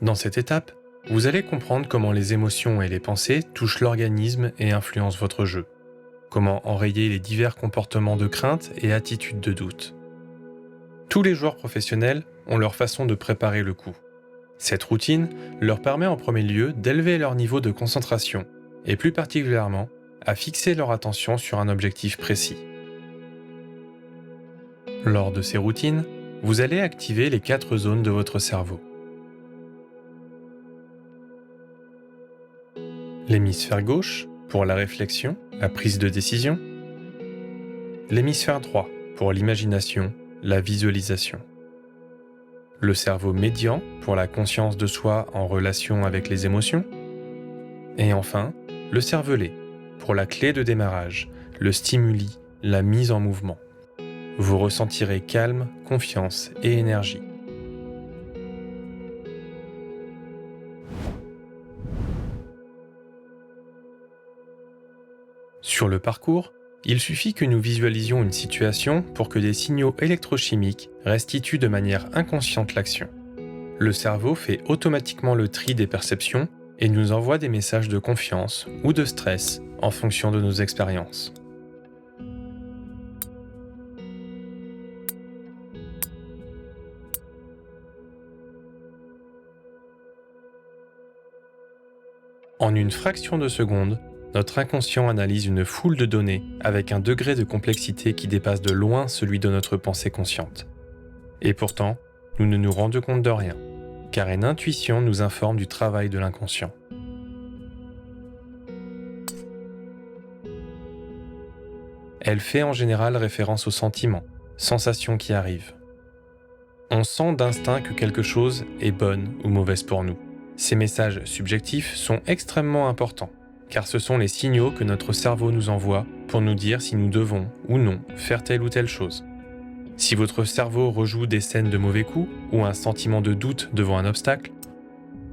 Dans cette étape, vous allez comprendre comment les émotions et les pensées touchent l'organisme et influencent votre jeu. Comment enrayer les divers comportements de crainte et attitudes de doute. Tous les joueurs professionnels ont leur façon de préparer le coup. Cette routine leur permet en premier lieu d'élever leur niveau de concentration et plus particulièrement à fixer leur attention sur un objectif précis. Lors de ces routines, vous allez activer les 4 zones de votre cerveau. L'hémisphère gauche pour la réflexion, la prise de décision. L'hémisphère droit pour l'imagination, la visualisation. Le cerveau médian pour la conscience de soi en relation avec les émotions. Et enfin, le cervelet pour la clé de démarrage, le stimuli, la mise en mouvement. Vous ressentirez calme, confiance et énergie. Sur le parcours, il suffit que nous visualisions une situation pour que des signaux électrochimiques restituent de manière inconsciente l'action. Le cerveau fait automatiquement le tri des perceptions et nous envoie des messages de confiance ou de stress en fonction de nos expériences. En une fraction de seconde, notre inconscient analyse une foule de données avec un degré de complexité qui dépasse de loin celui de notre pensée consciente. Et pourtant, nous ne nous rendons compte de rien, car une intuition nous informe du travail de l'inconscient. Elle fait en général référence aux sentiments, sensations qui arrivent. On sent d'instinct que quelque chose est bonne ou mauvaise pour nous. Ces messages subjectifs sont extrêmement importants, car ce sont les signaux que notre cerveau nous envoie pour nous dire si nous devons ou non faire telle ou telle chose. Si votre cerveau rejoue des scènes de mauvais coups ou un sentiment de doute devant un obstacle,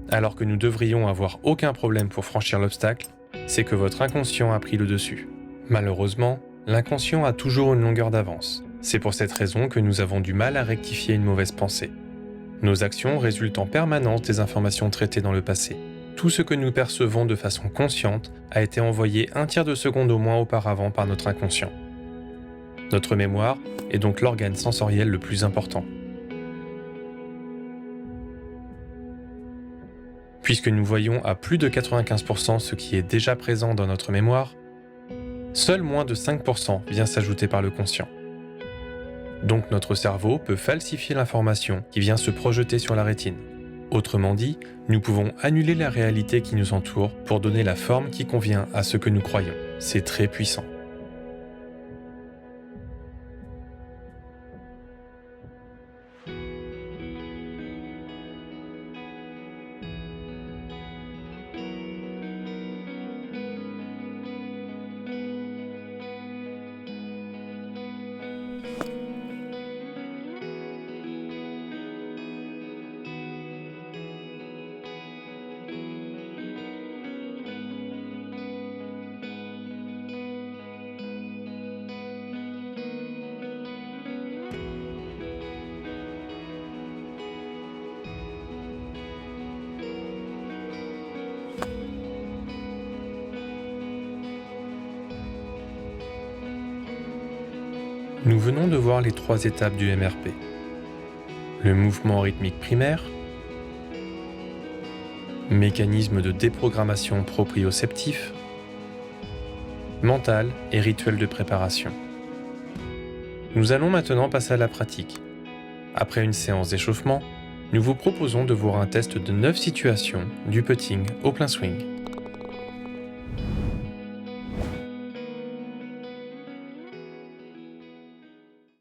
alors que nous devrions avoir aucun problème pour franchir l'obstacle, c'est que votre inconscient a pris le dessus. Malheureusement, l'inconscient a toujours une longueur d'avance. C'est pour cette raison que nous avons du mal à rectifier une mauvaise pensée. Nos actions résultent en permanence des informations traitées dans le passé. Tout ce que nous percevons de façon consciente a été envoyé un tiers de seconde au moins auparavant par notre inconscient. Notre mémoire est donc l'organe sensoriel le plus important. Puisque nous voyons à plus de 95% ce qui est déjà présent dans notre mémoire, seul moins de 5% vient s'ajouter par le conscient. Donc notre cerveau peut falsifier l'information qui vient se projeter sur la rétine. Autrement dit, nous pouvons annuler la réalité qui nous entoure pour donner la forme qui convient à ce que nous croyons. C'est très puissant. Nous venons de voir les 3 étapes du MRP. Le mouvement rythmique primaire, mécanisme de déprogrammation proprioceptif, mental et rituel de préparation. Nous allons maintenant passer à la pratique. Après une séance d'échauffement, nous vous proposons de voir un test de 9 situations du putting au plein swing.